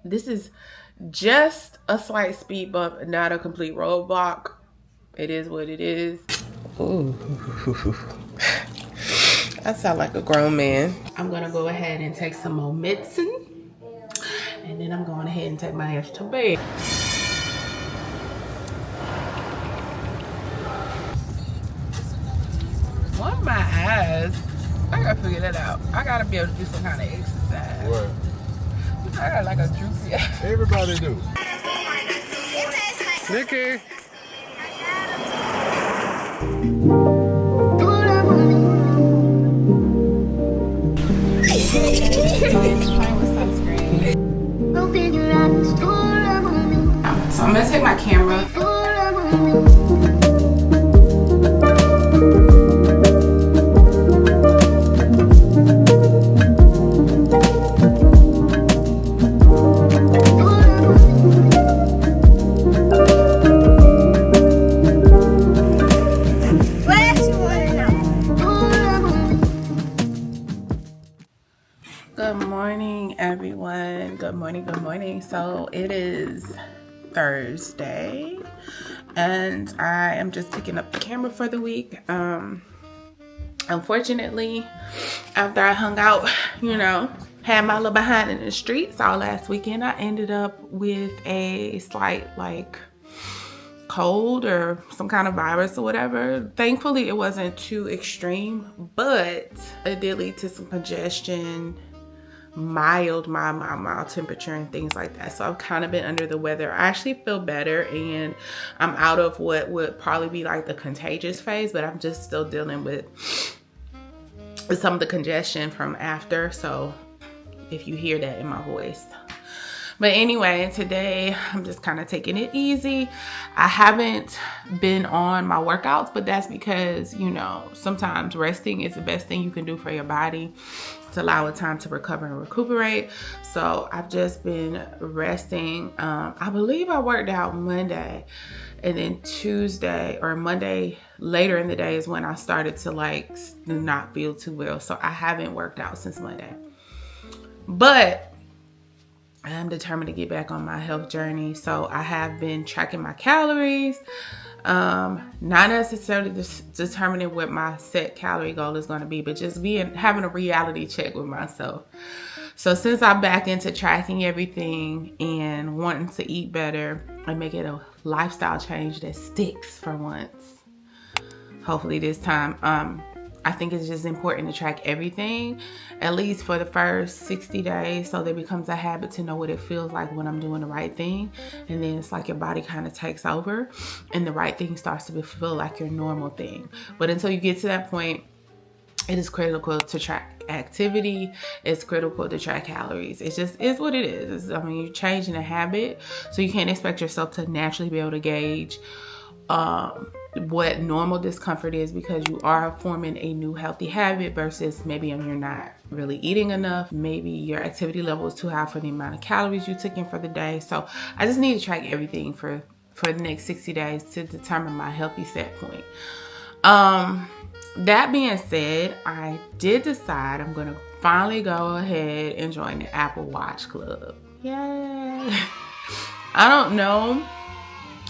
This is just a slight speed bump, not a complete roadblock. It is what it is. Ooh. I sound like a grown man. I'm gonna go ahead and take some more medicine, and then I'm going ahead and take my ass to bed. Why my eyes? I gotta figure that out. I gotta be able to do some kind of exercise. What? I got like a droopy eye. Everybody do. Nikki. So I'm gonna take my camera. Good morning, everyone. Good morning, good morning. So it is Thursday, and I am just picking up the camera for the week. Unfortunately, after I hung out, had my little behind in the streets all last weekend, I ended up with a slight cold or some kind of virus or whatever. Thankfully, it wasn't too extreme, but it did lead to some congestion, mild temperature and things like that. So I've kind of been under the weather. I actually feel better, and I'm out of what would probably be like the contagious phase, but I'm just still dealing with some of the congestion from after. So if you hear that in my voice. But anyway, today I'm just kind of taking it easy. I haven't been on my workouts, but that's because, sometimes resting is the best thing you can do for your body to allow it time to recover and recuperate. So I've just been resting. I believe I worked out Monday, and then Tuesday or Monday later in the day is when I started to not feel too well. So I haven't worked out since Monday. But I'm determined to get back on my health journey. So I have been tracking my calories, not necessarily determining what my set calorie goal is going to be, but just having a reality check with myself. So since I'm back into tracking everything and wanting to eat better and make it a lifestyle change that sticks for once, hopefully this time, I think it's just important to track everything, at least for the first 60 days, so that it becomes a habit to know what it feels like when I'm doing the right thing. And then it's like your body kind of takes over and the right thing starts to feel like your normal thing. But until you get to that point, it is critical to track activity. It's critical to track calories. It just is what it is. You're changing a habit, so you can't expect yourself to naturally be able to gauge what normal discomfort is, because you are forming a new healthy habit versus maybe you're not really eating enough. Maybe your activity level is too high for the amount of calories you took in for the day. So I just need to track everything for the next 60 days to determine my healthy set point. That being said, I did decide I'm going to finally go ahead and join the Apple Watch Club. Yay! I don't know.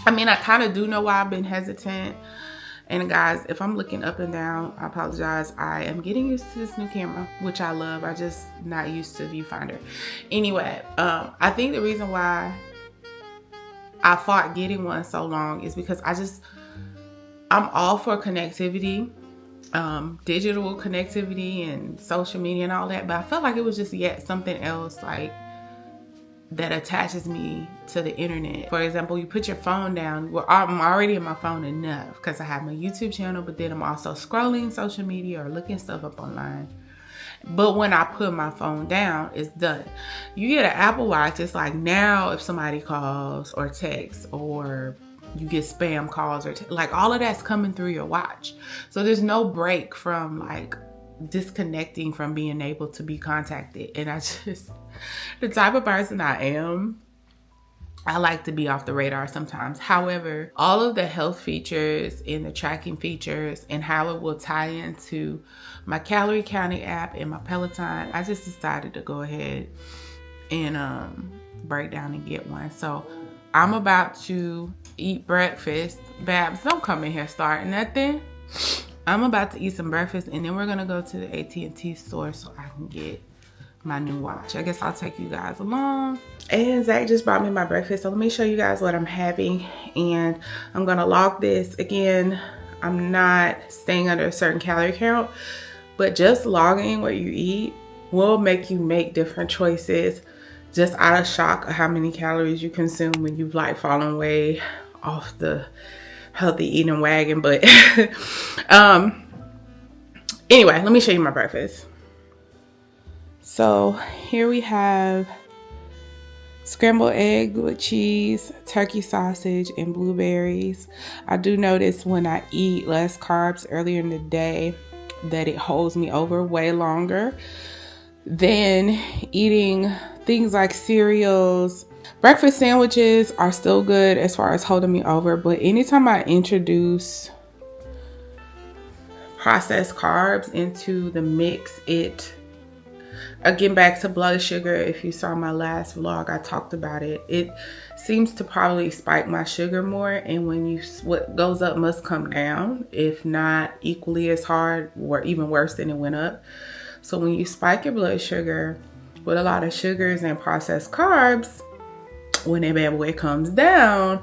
I kind of do know why I've been hesitant. And guys, if I'm looking up and down, I apologize. I am getting used to this new camera, which I love. I just not used to viewfinder. Anyway, I think the reason why I fought getting one so long is because I'm all for connectivity, digital connectivity and social media and all that. But I felt like it was just yet something else that attaches me to the internet. For example, you put your phone down. Well, I'm already in my phone enough because I have my YouTube channel, but then I'm also scrolling social media or looking stuff up online. But when I put my phone down, it's done. You get an Apple Watch, it's like now if somebody calls or texts, or you get spam calls or all of that's coming through your watch. So there's no break from disconnecting from being able to be contacted. And the type of person I am, I like to be off the radar sometimes. However, all of the health features and the tracking features and how it will tie into my calorie counting app and my Peloton, I just decided to go ahead and break down and get one. So I'm about to eat breakfast. Babs, don't come in here starting nothing. I'm about to eat some breakfast, and then we're gonna go to the AT&T store so I can get my new watch. I guess I'll take you guys along. And Zach just brought me my breakfast, so let me show you guys what I'm having, and I'm gonna log this. Again, I'm not staying under a certain calorie count, but just logging what you eat will make you make different choices just out of shock of how many calories you consume when you've like fallen way off the healthy eating wagon. But anyway, let me show you my breakfast. So here we have scrambled egg with cheese, turkey sausage, and blueberries. I do notice when I eat less carbs earlier in the day that it holds me over way longer than eating things like cereals. Breakfast sandwiches are still good as far as holding me over, but anytime I introduce processed carbs into the mix, again, back to blood sugar. If you saw my last vlog, I talked about it. It seems to probably spike my sugar more, and when what goes up must come down, if not equally as hard or even worse than it went up. So when you spike your blood sugar with a lot of sugars and processed carbs, when that bad boy comes down,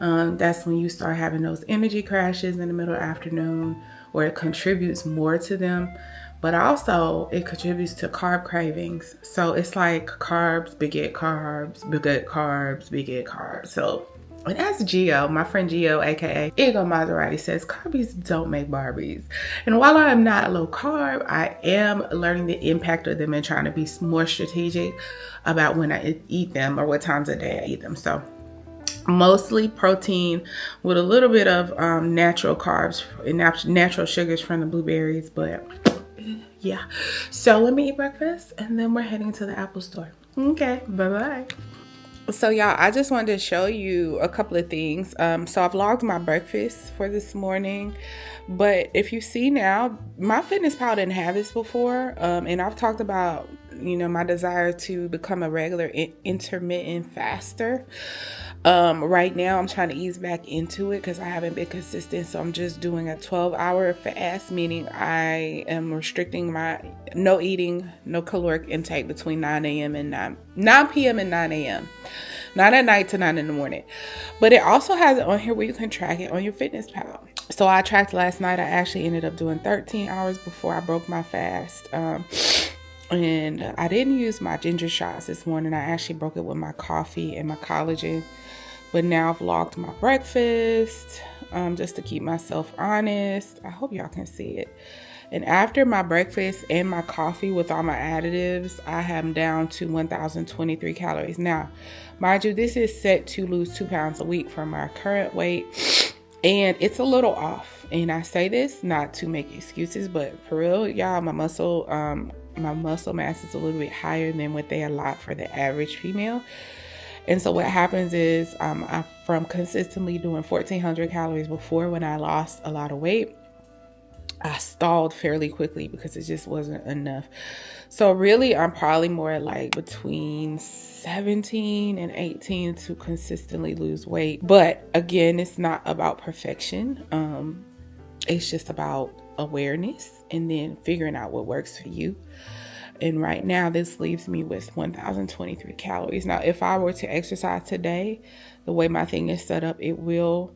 that's when you start having those energy crashes in the middle of the afternoon, where it contributes more to them. But also it contributes to carb cravings. So it's like carbs beget carbs, beget carbs, beget carbs. So, and as Gio, my friend Gio, aka Ego Maserati, says, Carbies don't make Barbies. And while I am not low carb, I am learning the impact of them and trying to be more strategic about when I eat them or what times of day I eat them. So mostly protein with a little bit of natural carbs and natural sugars from the blueberries, but yeah. So let me eat breakfast and then we're heading to the Apple store. Okay, bye-bye. So y'all, I just wanted to show you a couple of things. So I've logged my breakfast for this morning, but if you see now, my Fitness Pal didn't have this before. And I've talked about, my desire to become a regular intermittent faster. Right now I'm trying to ease back into it because I haven't been consistent. So I'm just doing a 12-hour fast, meaning I am restricting my no eating, no caloric intake between 9 p.m. and 9 a.m. Not at night to 9 in the morning. But it also has it on here where you can track it on your Fitness Pal. So I tracked last night. I actually ended up doing 13 hours before I broke my fast. And I didn't use my ginger shots this morning. I actually broke it with my coffee and my collagen. But now I've logged my breakfast just to keep myself honest. I hope y'all can see it. And after my breakfast and my coffee with all my additives, I am down to 1,023 calories. Now, mind you, this is set to lose 2 pounds a week from my current weight. And it's a little off. And I say this not to make excuses, but for real, y'all, my muscle mass is a little bit higher than what they allot for the average female. And so what happens is from consistently doing 1,400 calories before, when I lost a lot of weight, I stalled fairly quickly because it just wasn't enough. So really, I'm probably more like between 17 and 18 to consistently lose weight. But again, it's not about perfection. It's just about awareness and then figuring out what works for you. And right now, this leaves me with 1,023 calories. Now, if I were to exercise today, the way my thing is set up, it will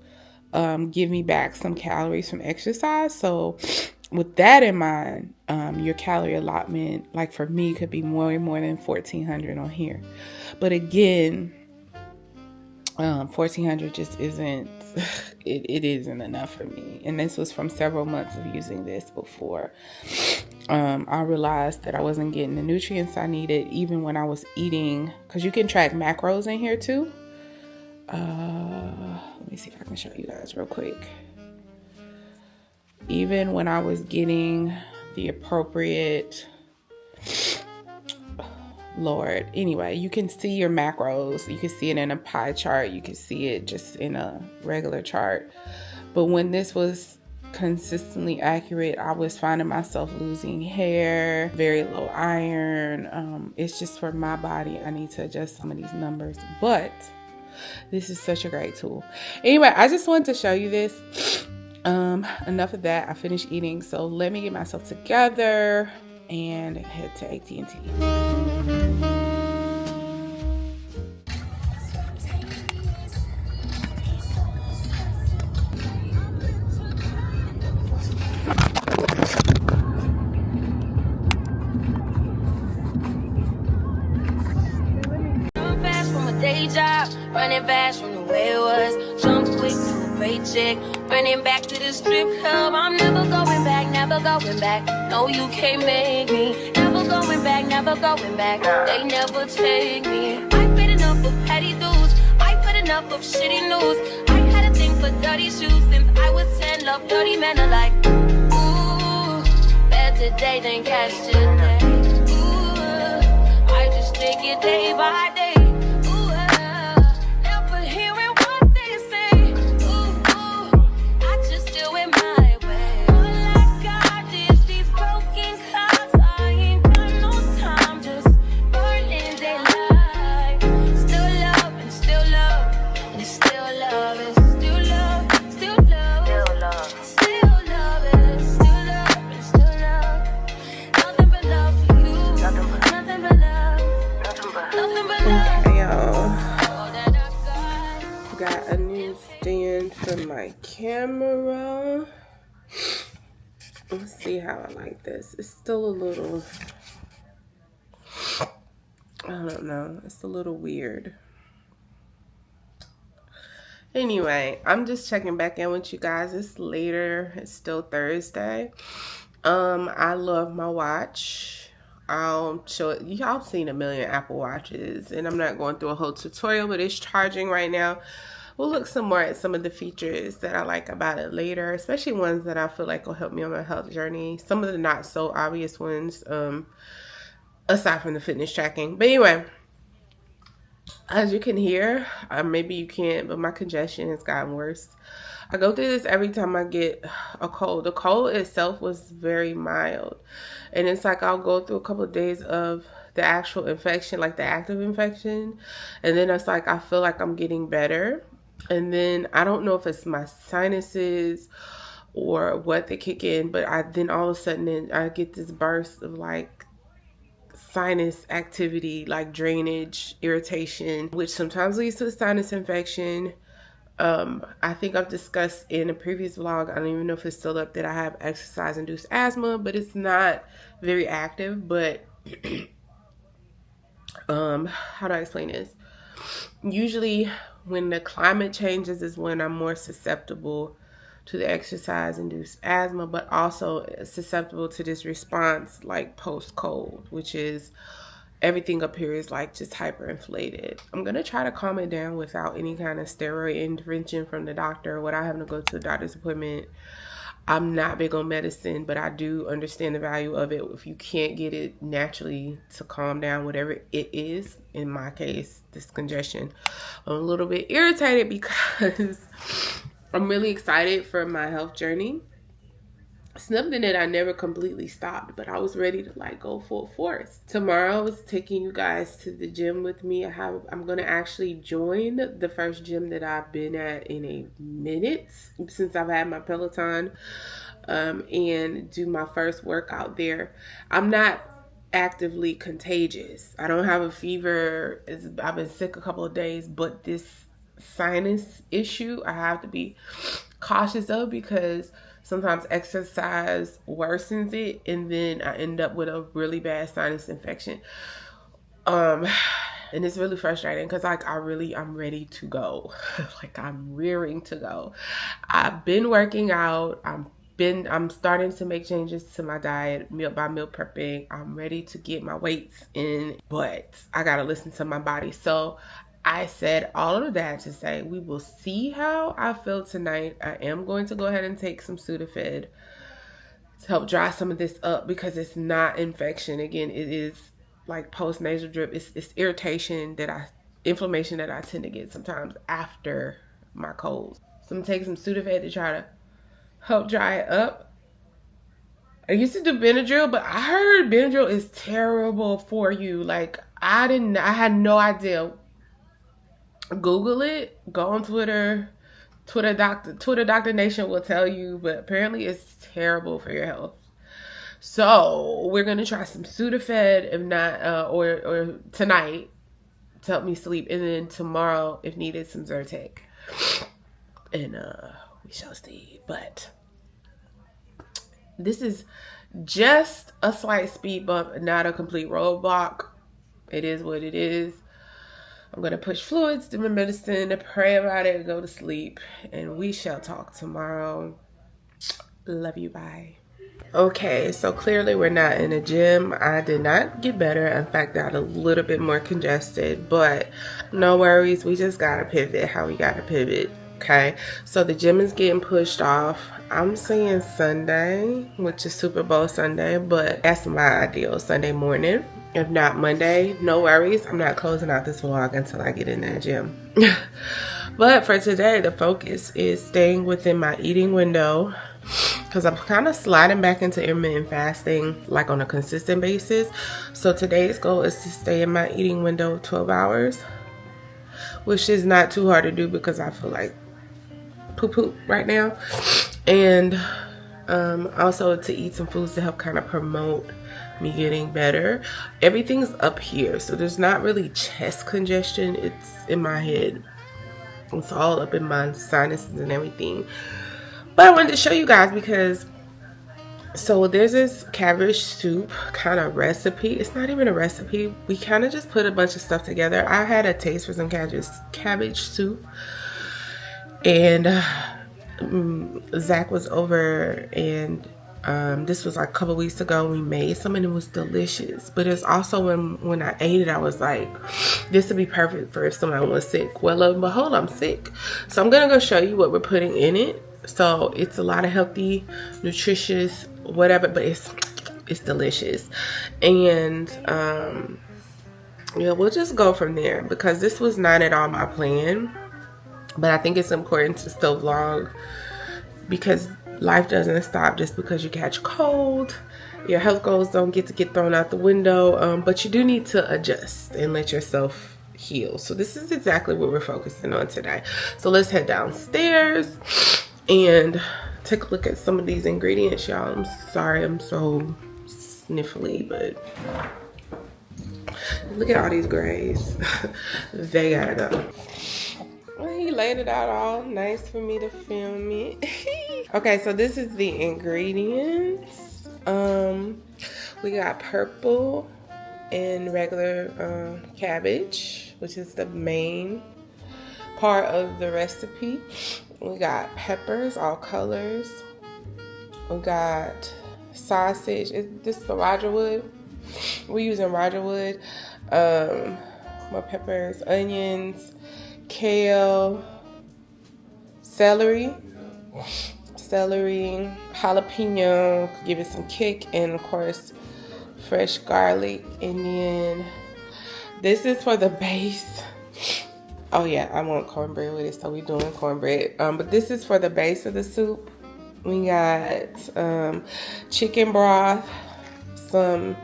give me back some calories from exercise. So with that in mind, your calorie allotment, like for me, could be more than 1,400 on here. But again, 1,400 just isn't, it isn't enough for me. And this was from several months of using this before. I realized that I wasn't getting the nutrients I needed even when I was eating, because you can track macros in here too. Let me see if I can show you guys real quick. Even when I was getting the appropriate, Lord, anyway, you can see your macros. You can see it in a pie chart. You can see it just in a regular chart. But when this was consistently accurate. I was finding myself losing hair, very low iron. It's just for my body. I need to adjust some of these numbers, but this is such a great tool. Anyway, I just wanted to show you this. Enough of that. I finished eating, so let me get myself together and head to AT&T. Running fast from the way it was. Jump quick to a paycheck. Running back to the strip club. I'm never going back, never going back. No, you can't make me. Never going back, never going back. They never take me. I've been enough of petty dudes. I've had enough of shitty news. I had a thing for dirty shoes since I was 10. Love dirty men alike. Ooh, better today than yesterday. Ooh, I just take it day by day. My camera. Let's see how I like this. It's still a little, I don't know, it's a little weird. Anyway, I'm just checking back in with you guys. It's later. It's still Thursday. I love my watch. I'll show it. Y'all seen a million Apple Watches, and I'm not going through a whole tutorial, but it's charging right now. We'll look some more at some of the features that I like about it later, especially ones that I feel like will help me on my health journey. Some of the not so obvious ones, aside from the fitness tracking. But anyway, as you can hear, maybe you can't, but my congestion has gotten worse. I go through this every time I get a cold. The cold itself was very mild. And it's like I'll go through a couple of days of the actual infection, like the active infection. And then it's like I feel like I'm getting better. And then I don't know if it's my sinuses or what they kick in, but then all of a sudden I get this burst of like sinus activity, like drainage, irritation, which sometimes leads to a sinus infection. I think I've discussed in a previous vlog, I don't even know if it's still up, that I have exercise-induced asthma, but it's not very active. But how do I explain this? Usually when the climate changes is when I'm more susceptible to the exercise-induced asthma, but also susceptible to this response like post-cold, which is everything up here is like just hyperinflated. I'm going to try to calm it down without any kind of steroid intervention from the doctor, without having to go to a doctor's appointment. I'm not big on medicine, but I do understand the value of it if you can't get it naturally to calm down whatever it is. In my case, this congestion. I'm a little bit irritated because I'm really excited for my health journey. Something that I never completely stopped, but I was ready to like go full force. Tomorrow I was taking you guys to the gym with me. I'm going to actually join the first gym that I've been at in a minute since I've had my Peloton, and do my first workout there. I'm not actively contagious. I don't have a fever. I've been sick a couple of days, but this sinus issue I have to be cautious of because sometimes exercise worsens it, and then I end up with a really bad sinus infection. And it's really frustrating because like I'm ready to go. Like I'm rearing to go. I've been working out. I'm starting to make changes to my diet, meal prepping. I'm ready to get my weights in, but I gotta listen to my body. So I said all of that to say we will see how I feel tonight. I am going to go ahead and take some Sudafed to help dry some of this up because it's not infection. Again, it is like post-nasal drip. It's irritation inflammation that I tend to get sometimes after my colds. So I'm taking some Sudafed to try to help dry it up. I used to do Benadryl, but I heard Benadryl is terrible for you. Like, I had no idea. Google it, go on Twitter. Twitter Doctor Nation will tell you, but apparently it's terrible for your health. So we're gonna try some Sudafed, if not, or tonight to help me sleep, and then tomorrow, if needed, some Zyrtec, and we shall see. But this is just a slight speed bump, not a complete roadblock. It is what it is. I'm going to push fluids, do my medicine, pray about it, go to sleep, and we shall talk tomorrow. Love you. Bye. Okay, so clearly we're not in a gym. I did not get better. In fact, I got a little bit more congested, but no worries. We just got to pivot how we got to pivot. Okay, so the gym is getting pushed off. I'm saying Sunday, which is Super Bowl Sunday, but that's my ideal Sunday morning. If not Monday, no worries. I'm not closing out this vlog until I get in that gym. But for today, the focus is staying within my eating window, because I'm kind of sliding back into intermittent fasting, like on a consistent basis. So today's goal is to stay in my eating window of 12 hours, which is not too hard to do because I feel like poop right now. And also to eat some foods to help kind of promote me getting better. Everything's up here, so there's not really chest congestion. It's in my head. It's all up in my sinuses and everything. But I wanted to show you guys because so there's this cabbage soup kind of recipe. It's not even a recipe. We kind of just put a bunch of stuff together. I had a taste for some cabbage soup, and Zach was over, and this was like a couple weeks ago. We made some and it was delicious. But it's also when I ate it, I was like, this would be perfect for if someone was sick. Well, lo and behold, I'm sick. So I'm gonna go show you what we're putting in it. So it's a lot of healthy, nutritious, whatever, but it's delicious. And yeah, we'll just go from there because this was not at all my plan. But I think it's important to still vlog because life doesn't stop just because you catch a cold. Your health goals don't get thrown out the window, but you do need to adjust and let yourself heal. So this is exactly what we're focusing on today. So let's head downstairs and take a look at some of these ingredients, y'all. I'm sorry I'm so sniffly, but look at all these grays. They gotta go. He laid it out all nice for me to film it. Okay, so this is the ingredients. We got purple and regular cabbage, which is the main part of the recipe. We got peppers, all colors. We got sausage. Is this the Roger wood? We're using Roger wood. More peppers, onions, kale, celery, jalapeno, give it some kick, and of course fresh garlic. And then this is for the base. Oh yeah, I want cornbread with it, so we're doing cornbread. But this is for the base of the soup. We got chicken broth, some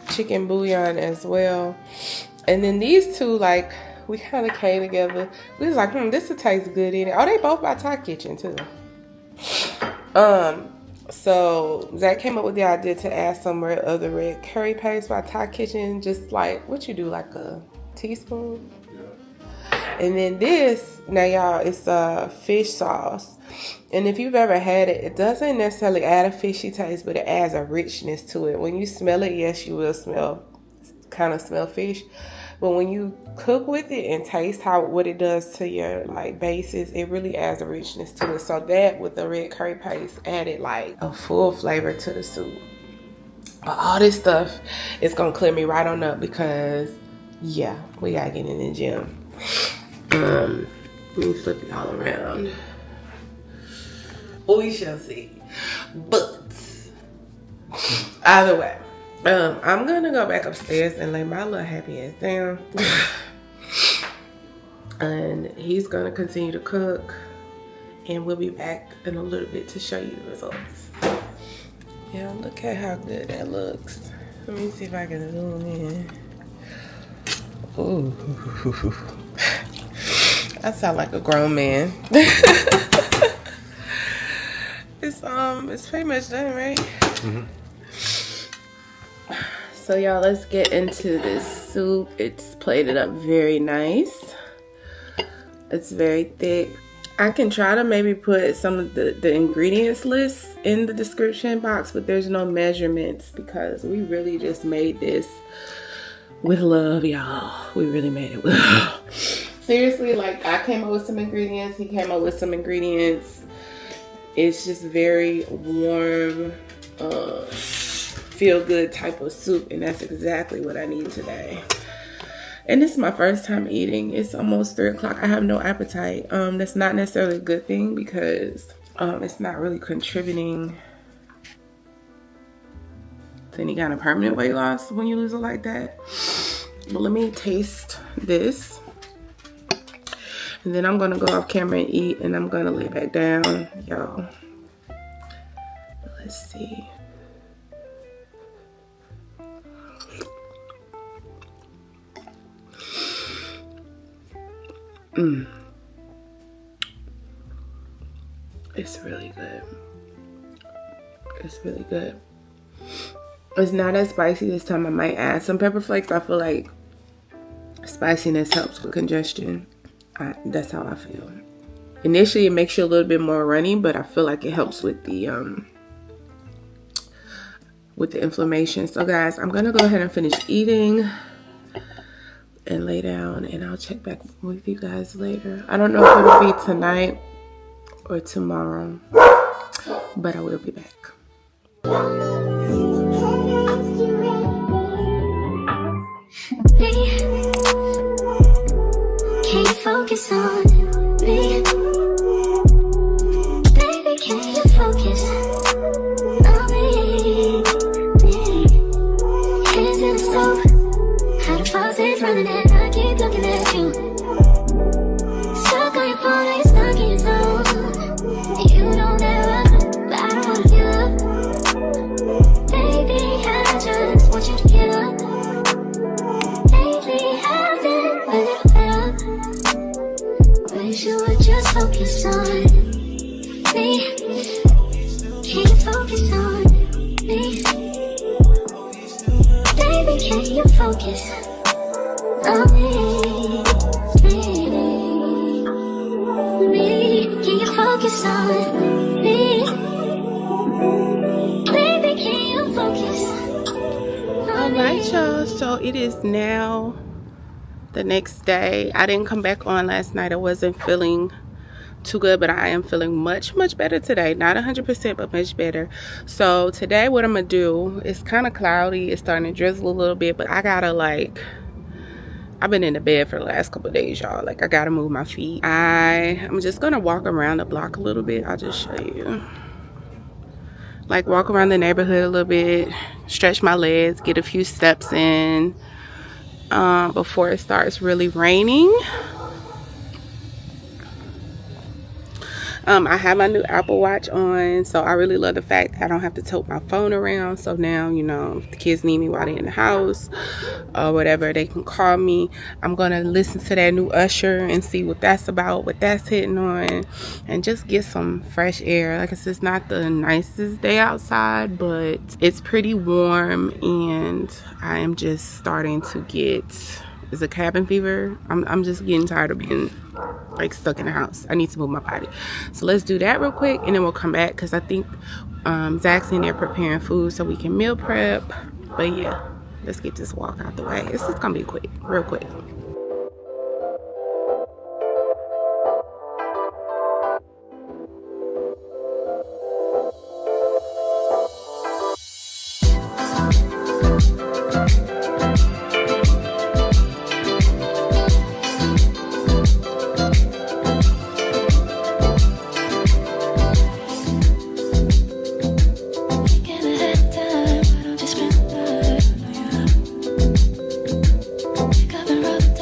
chicken bouillon as well. And then these two, like, we kind of came together. We was like, this will taste good in it. Oh, they both by Thai Kitchen too. So Zach came up with the idea to add some of the red curry paste by Thai Kitchen, just like what you do, like a teaspoon. And then this, now y'all, it's a fish sauce. And if you've ever had it, it doesn't necessarily add a fishy taste, but it adds a richness to it. When you smell it, yes, you will smell fish. But when you cook with it and taste what it does to your like bases, it really adds a richness to it. So that with the red curry paste added like a full flavor to the soup. But all this stuff is gonna clear me right on up because yeah, we gotta get in the gym. Let me flip it all around. We shall see. But either way, I'm gonna go back upstairs and lay my little happy ass down. And he's gonna continue to cook. and we'll be back in a little bit to show you the results. Yeah, look at how good that looks. Let me see if I can zoom in. Ooh. I sound like a grown man. It's pretty much done, right? Mm-hmm. So y'all, let's get into this soup. It's plated up very nice. It's very thick. I can try to maybe put some of the ingredients list in the description box, but there's no measurements because we really just made this with love, y'all. We really made it with love. Seriously, like, I came up with some ingredients, he came up with some ingredients. It's just very warm, feel good type of soup, and that's exactly what I need today. And this is my first time eating. It's almost 3 o'clock. I have no appetite. That's not necessarily a good thing because it's not really contributing to any kind of permanent weight loss when you lose it like that. But let me taste this. And then I'm gonna go off camera and eat, and I'm gonna lay back down, y'all. Let's see. It's really good. It's really good. It's not as spicy this time. I might add some pepper flakes. I feel like spiciness helps with congestion. That's how I feel. Initially, it makes you a little bit more runny, but I feel like it helps with the inflammation. So guys, I'm gonna go ahead and finish eating and lay down, and I'll check back with you guys later. I don't know if it'll be tonight or tomorrow, but I will be back. Can you focus on me? Baby, can you focus on me? Hands in the stove, how the faucet's running and I keep looking at you. Stuck on your phone, you're stuck in your zone. You know that but I don't wanna give up. Baby, I just want you to get up. Lately, I've been a little better. Wish you would just focus on me. Can you focus on me? Baby, can you focus on me? Can you focus on me? Baby, can you focus on me? Alright, y'all, so it is now the next day. I didn't come back on last night. I wasn't feeling too good, but I am feeling much better today. Not 100%, but much better. So today what I'm gonna do, it's kind of cloudy, it's starting to drizzle a little bit, but I gotta, like, I've been in the bed for the last couple of days, y'all. Like, I gotta move my feet. I'm just gonna walk around the block a little bit. I'll just show you. Like, walk around the neighborhood a little bit, stretch my legs, get a few steps in before it starts really raining. I have my new Apple Watch on, so I really love the fact that I don't have to tote my phone around. So now, you know, if the kids need me while they're in the house or whatever, they can call me. I'm gonna listen to that new Usher and see what that's about, what that's hitting on, and just get some fresh air. Like I said, it's not the nicest day outside, but it's pretty warm, and I am just starting to get, is it cabin fever? I'm just getting tired of being like stuck in the house. I need to move my body. So let's do that real quick, and then we'll come back because I think Zach's in there preparing food so we can meal prep. But yeah, let's get this walk out the way. It's just gonna be quick, real quick. Got me rocked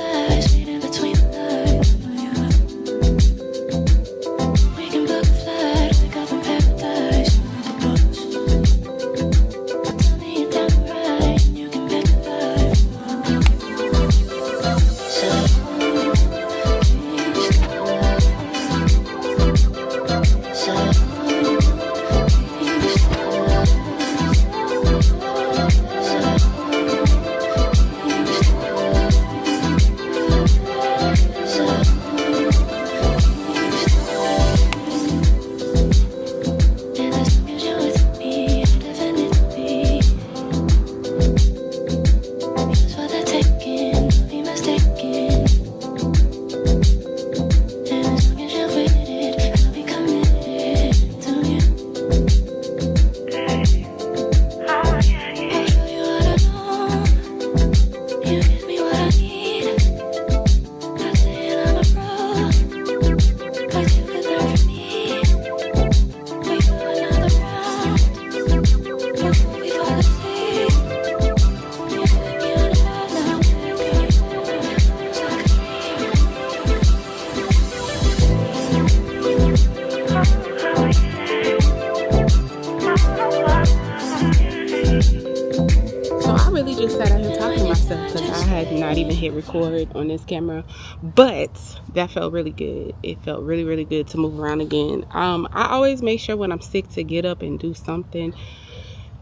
not even hit record on this camera, but that felt really good. It felt really, really good to move around again. I always make sure when I'm sick to get up and do something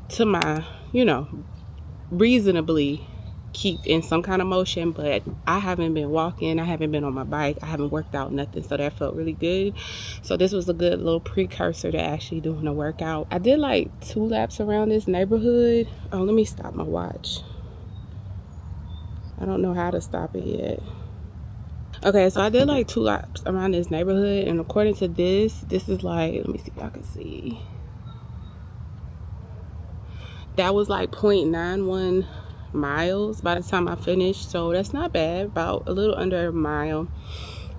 to my, reasonably keep in some kind of motion, but I haven't been walking, I haven't been on my bike, I haven't worked out, nothing, so that felt really good. So this was a good little precursor to actually doing a workout. I did like 2 laps around this neighborhood. Oh, let me stop my watch. I don't know how to stop it yet. Okay, so I did like 2 laps around this neighborhood, and according to this is like, let me see if y'all can see, that was like 0.91 miles by the time I finished, so that's not bad. About a little under a mile.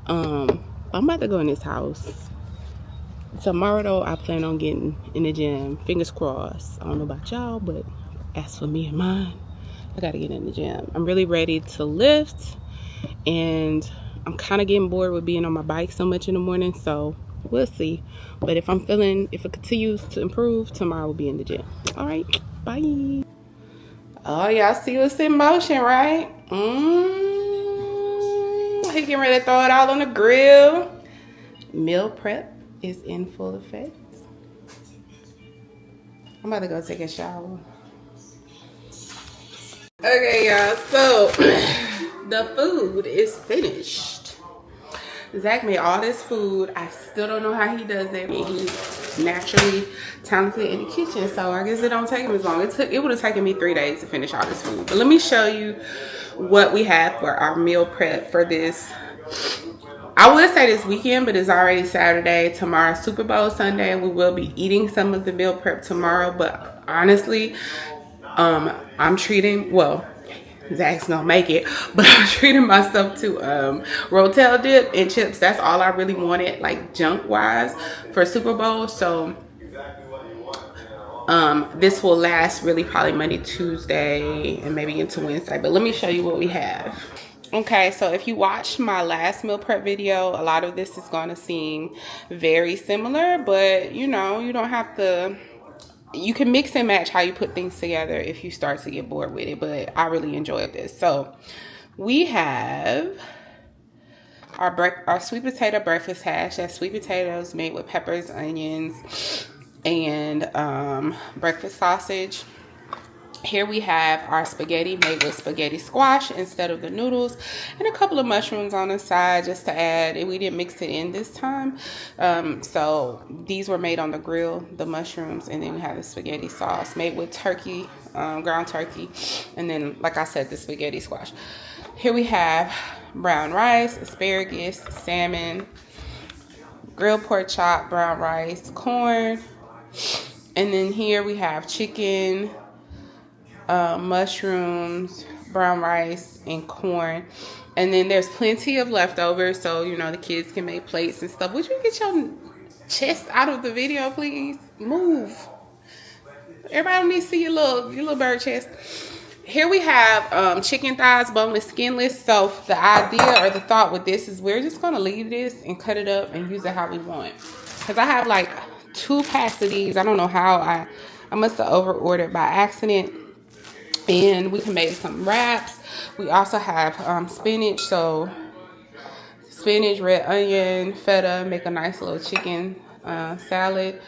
I'm about to go in this house tomorrow though. I plan on getting in the gym, fingers crossed. I don't know about y'all, but as for me and mine, I gotta get in the gym. I'm really ready to lift, and I'm kind of getting bored with being on my bike so much in the morning, so we'll see. But if it continues to improve, tomorrow we'll be in the gym. All right, bye. Oh, y'all see what's in motion, right? He getting ready to throw it all on the grill. Meal prep is in full effect. I'm about to go take a shower. Okay, y'all, so the food is finished. Zach made all this food. I still don't know how he does it. He's naturally talented in the kitchen, so I guess it don't take him as long. It would have taken me 3 days to finish all this food. But let me show you what we have for our meal prep for this. I would say this weekend, but it's already Saturday. Tomorrow's Super Bowl Sunday. We will be eating some of the meal prep tomorrow, but honestly, I'm treating, well, Zach's gonna make it, but I'm treating myself to Rotel dip and chips. That's all I really wanted, like junk wise, for Super Bowl. So this will last really probably Monday, Tuesday, and maybe into Wednesday. But let me show you what we have. Okay, so if you watched my last meal prep video, a lot of this is going to seem very similar, but you don't have to. You can mix and match how you put things together if you start to get bored with it, but I really enjoyed this. So we have our sweet potato breakfast hash. That's sweet potatoes made with peppers, onions, and breakfast sausage. Here we have our spaghetti made with spaghetti squash instead of the noodles, and a couple of mushrooms on the side just to add. We didn't mix it in this time, so these were made on the grill, the mushrooms, and then we have the spaghetti sauce made with turkey, ground turkey, and then, like I said, the spaghetti squash. Here we have brown rice, asparagus, salmon, grilled pork chop, brown rice, corn, and then here we have chicken, mushrooms, brown rice, and corn. And then there's plenty of leftovers, so the kids can make plates and stuff. Would you get your chest out of the video, please? Move. Everybody needs to see your little bird chest. Here we have chicken thighs, boneless, skinless. So the idea or the thought with this is we're just gonna leave this and cut it up and use it how we want. Because I have like 2 packs of these. I don't know how I must have over ordered by accident. And we can make some wraps. We also have spinach, so spinach, red onion, feta, make a nice little chicken salad,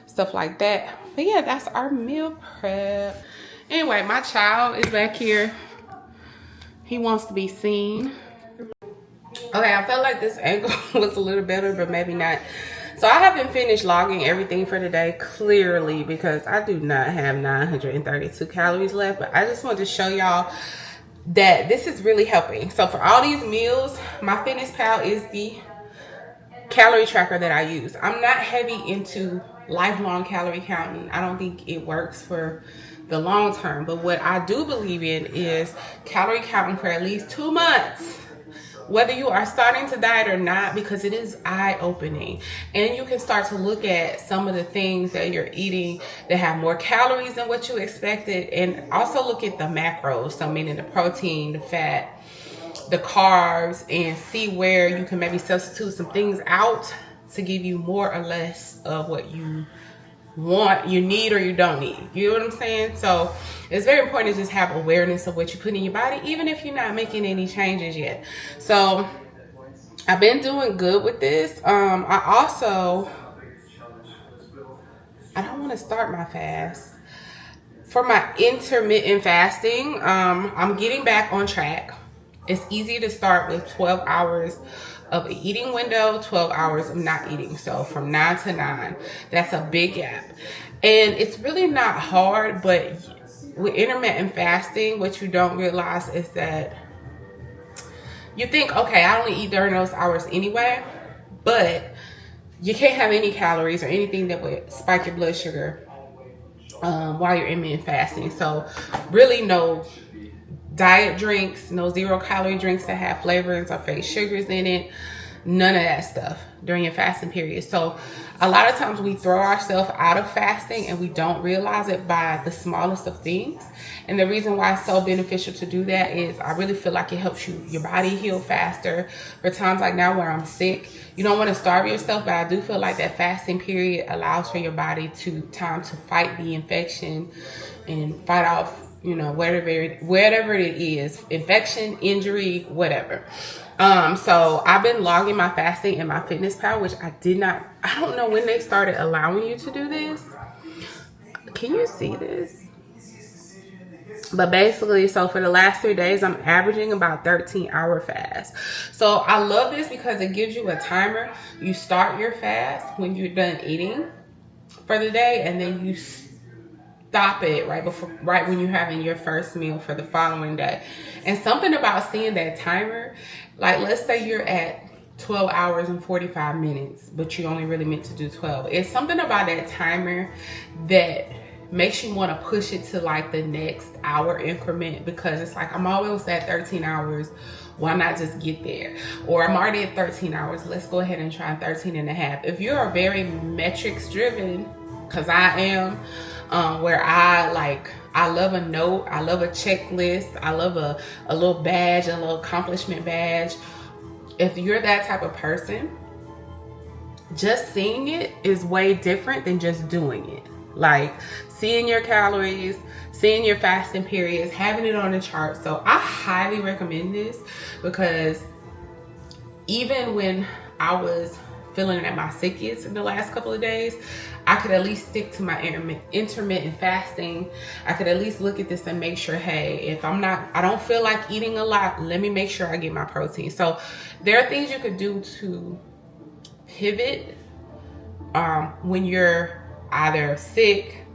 stuff like that. But yeah, that's our meal prep. Anyway, my child is back here. He wants to be seen. Okay, I felt like this angle was a little better, but maybe not. So I haven't finished logging everything for today, clearly, because I do not have 932 calories left. But I just wanted to show y'all that this is really helping. So for all these meals, my MyFitnessPal is the calorie tracker that I use. I'm not heavy into lifelong calorie counting. I don't think it works for the long term. But what I do believe in is calorie counting for at least 2 months. Whether you are starting to diet or not, because it is eye-opening. And you can start to look at some of the things that you're eating that have more calories than what you expected. And also look at the macros, so meaning the protein, the fat, the carbs, and see where you can maybe substitute some things out to give you more or less of what you you need or you don't need. You know what I'm saying? So it's very important to just have awareness of what you put in your body, even if you're not making any changes yet. So I've been doing good with this. I don't want to start my fast. For my intermittent fasting, I'm getting back on track. It's easy to start with 12 hours of an eating window, 12 hours of not eating. So from 9 to 9, that's a big gap. And it's really not hard, but with intermittent fasting, what you don't realize is that you think, okay, I only eat during those hours anyway, but you can't have any calories or anything that would spike your blood sugar while you're intermittent fasting. So really no diet drinks, no 0-calorie drinks that have flavorings or fake sugars in it, none of that stuff during your fasting period. So a lot of times we throw ourselves out of fasting and we don't realize it by the smallest of things. And the reason why it's so beneficial to do that is I really feel like it helps your body heal faster. For times like now where I'm sick, you don't want to starve yourself, but I do feel like that fasting period allows for your body time to fight the infection and fight off, you know, whatever it is, infection, injury, whatever. So I've been logging my fasting in MyFitnessPal, which I don't know when they started allowing you to do this. Can you see this? But basically, so for the last 3 days, I'm averaging about 13-hour fast. So I love this because it gives you a timer. You start your fast when you're done eating for the day, and then you stop it right when you're having your first meal for the following day. And something about seeing that timer, like let's say you're at 12 hours and 45 minutes, but you only really meant to do 12. It's something about that timer that makes you want to push it to like the next hour increment, because it's like, I'm always at 13 hours. Why not just get there? Or I'm already at 13 hours. Let's go ahead and try 13 and a half. If you're very metrics driven, because I am, where I love a note, I love a checklist, I love a little badge, a little accomplishment badge. If you're that type of person, just seeing it is way different than just doing it. Like seeing your calories, seeing your fasting periods, having it on a chart. So I highly recommend this, because even when I was feeling at my sickest in the last couple of days, I could at least stick to my intermittent fasting. I could at least look at this and make sure, hey, if I don't feel like eating a lot, let me make sure I get my protein. So there are things you could do to pivot when you're either sick,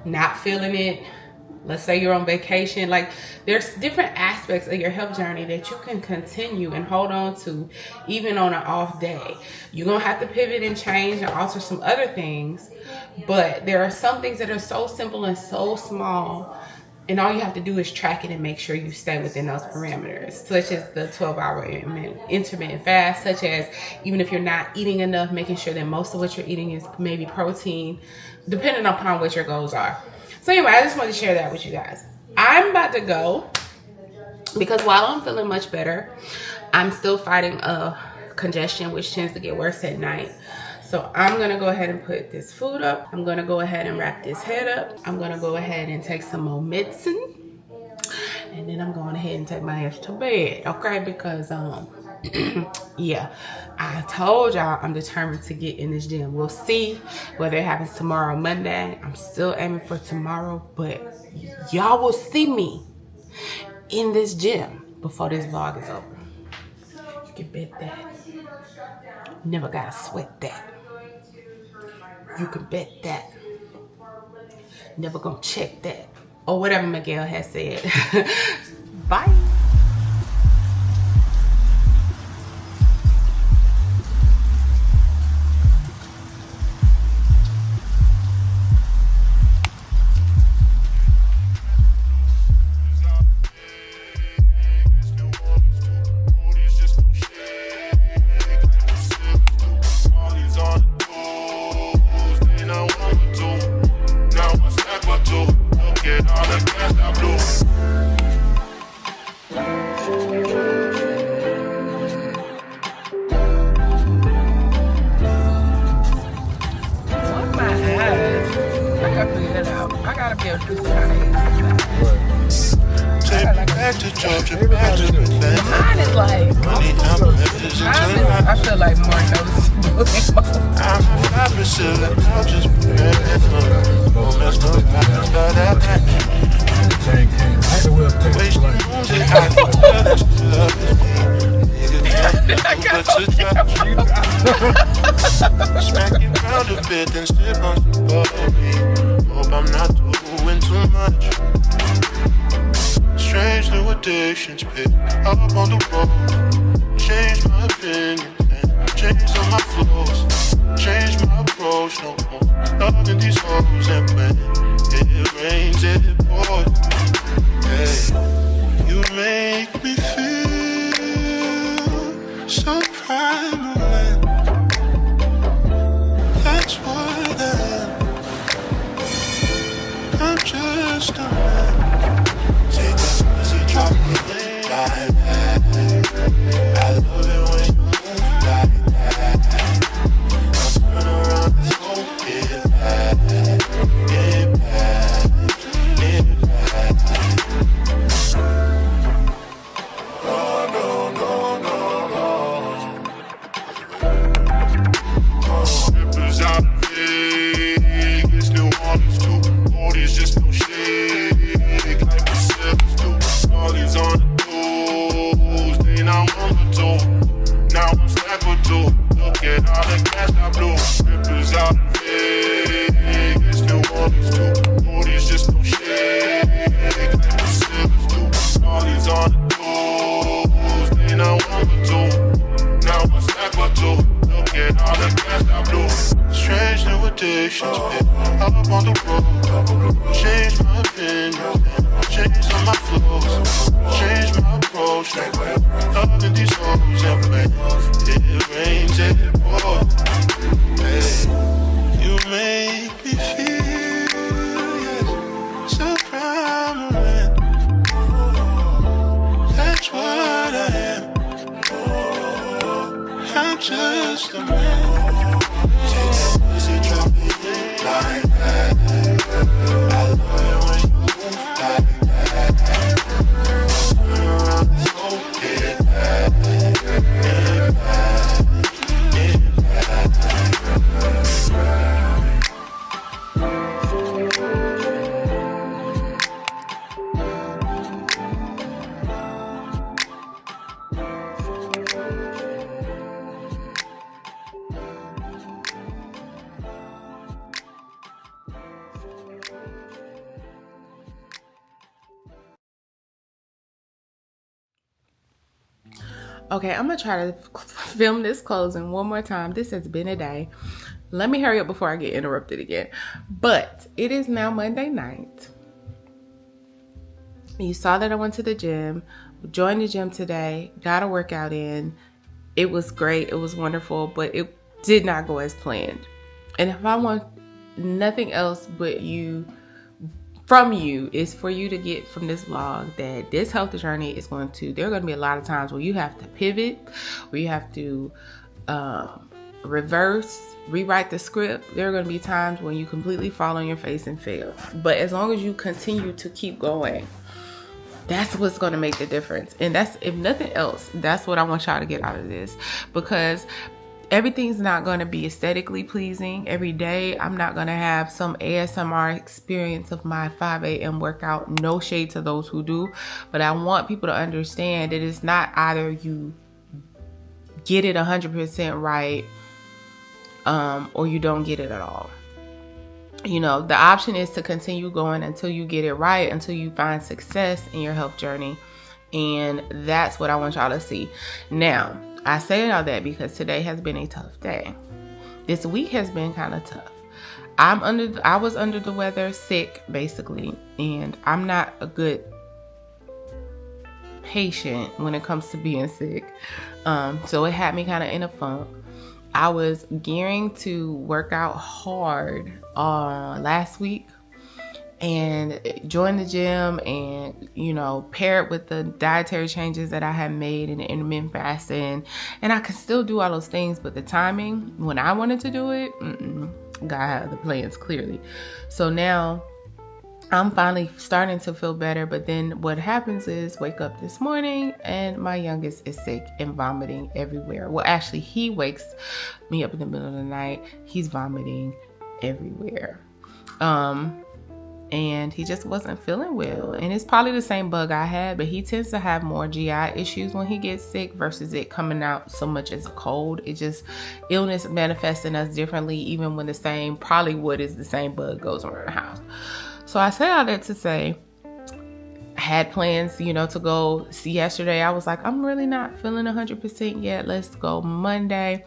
not feeling it. Let's say you're on vacation. Like, there's different aspects of your health journey that you can continue and hold on to even on an off day. You're going to have to pivot and change and alter some other things. But there are some things that are so simple and so small, and all you have to do is track it and make sure you stay within those parameters, such as the 12-hour intermittent fast, such as even if you're not eating enough, making sure that most of what you're eating is maybe protein, depending upon what your goals are. So anyway, I just wanted to share that with you guys. I'm about to go because while I'm feeling much better, I'm still fighting a congestion, which tends to get worse at night. So I'm going to go ahead and put this food up. I'm going to go ahead and wrap this head up. I'm going to go ahead and take some more medicine. And then I'm going ahead and take my ass to bed. Okay, because yeah, I told y'all I'm determined to get in this gym. We'll see whether it happens tomorrow or Monday. I'm still aiming for tomorrow, but y'all will see me in this gym before this vlog is over. You can bet that. Never gotta sweat that. You can bet that. Never gonna check that. Or whatever Miguel has said. Bye. else used to kind of hate this. Take me back to Georgia, back to the land. Mine is like, I feel like more noticeable than most. I'm a pursuing, I'll just be ready for it. Don't mess no matters, but I like it. Wasting music, I can tell this love is me. Niggas smack you round a bit, then sip on some Barbies. Hope I'm not doing too much. Strange new addictions pick up on the road. Change my opinion and change all my flows. Change my approach, no more loving these hoes. And when it rains, it pours. Hey, you make me feel so primal. That's what I am. I'm just a man. Take that pussy, drop it like that. I love it when you move like that. Now turn around and go get back. Get back, get back. No, no, no, no, no. Strippers out in Vegas, New Orleans too. Booty's just no shake. All these on the tools, they not one or two. Now I'm stack or two. Look at all the cash I blew. Rippers out in Vegas, New Orleans too. Booty's just no shake, like the silvers do. All these on the tools, they not one or two. Now I'm stack or two. Look at all the cash I blew. Strange new addictions, pick up on the road. Change my opinion. Change all my flows, change my approach. Loving these hoes, and when it rains, it pours. Hey, you make me feel so prominent. That's what I am. I'm just a man. Take that pussy, drop it like that. I love it when you move like that. Okay, I'm gonna try to film this closing one more time. This has been a day. Let me hurry up before I get interrupted again. But it is now Monday night. You saw that I went to the gym, joined the gym today, got a workout in. It was great. It was wonderful, but it did not go as planned. And if I want nothing else but from you is for you to get from this vlog that this health journey is there are going to be a lot of times where you have to pivot, where you have to rewrite the script. There are going to be times when you completely fall on your face and fail. But as long as you continue to keep going, that's what's going to make the difference. And that's, if nothing else, that's what I want y'all to get out of this, because everything's not going to be aesthetically pleasing every day. I'm not going to have some ASMR experience of my 5 a.m. workout. No shade to those who do. But I want people to understand that it's not either you get it 100% right or you don't get it at all. You know, the option is to continue going until you get it right, until you find success in your health journey. And that's what I want y'all to see. Now, I say all that because today has been a tough day. This week has been kind of tough. I was under the weather, sick basically, and I'm not a good patient when it comes to being sick. So it had me kind of in a funk. I was gearing to work out hard last week and join the gym and, you know, pair it with the dietary changes that I had made in the intermittent fasting. And I could still do all those things, but the timing, when I wanted to do it, God had the plans clearly. So now I'm finally starting to feel better, but then what happens is wake up this morning and my youngest is sick and vomiting everywhere. Well, actually, he wakes me up in the middle of the night. He's vomiting everywhere. And he just wasn't feeling well. And it's probably the same bug I had, but he tends to have more GI issues when he gets sick versus it coming out so much as a cold. It just, illness manifesting us differently, even when the same bug goes around the house. So I say all that to say, I had plans, to go see yesterday. I was like, I'm really not feeling 100% yet. Let's go Monday.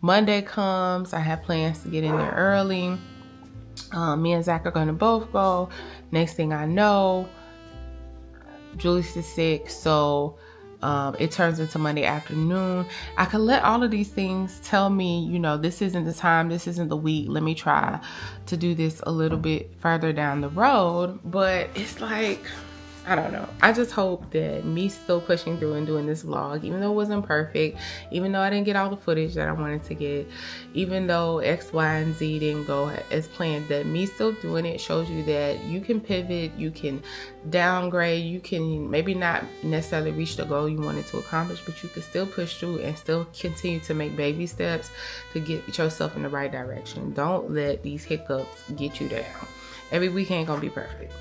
Monday comes. I have plans to get in there early. Me and Zach are going to both go. Next thing I know, Julius is sick. So it turns into Monday afternoon. I could let all of these things tell me, this isn't the time, this isn't the week. Let me try to do this a little bit further down the road. But it's like, I don't know. I just hope that me still pushing through and doing this vlog, even though it wasn't perfect, even though I didn't get all the footage that I wanted to get, even though X, Y, and Z didn't go as planned, that me still doing it shows you that you can pivot, you can downgrade, you can maybe not necessarily reach the goal you wanted to accomplish, but you can still push through and still continue to make baby steps to get yourself in the right direction. Don't let these hiccups get you down. Every week ain't gonna be perfect.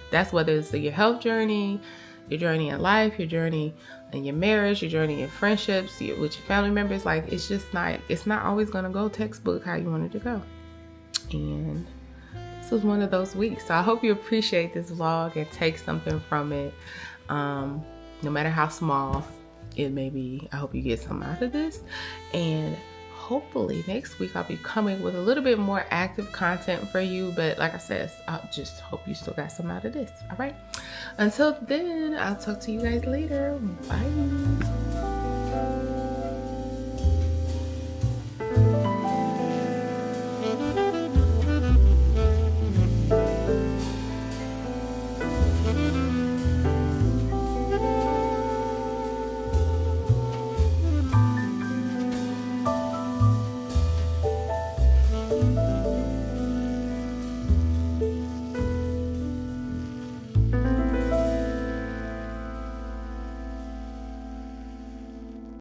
That's whether it's your health journey, your journey in life, your journey in your marriage, your journey in friendships, with your family members. Like, it's not always going to go textbook how you want it to go. And this was one of those weeks. So I hope you appreciate this vlog and take something from it. No matter how small it may be, I hope you get something out of this. And hopefully next week I'll be coming with a little bit more active content for you. But like I said, I just hope you still got some out of this. All right. Until then, I'll talk to you guys later. Bye.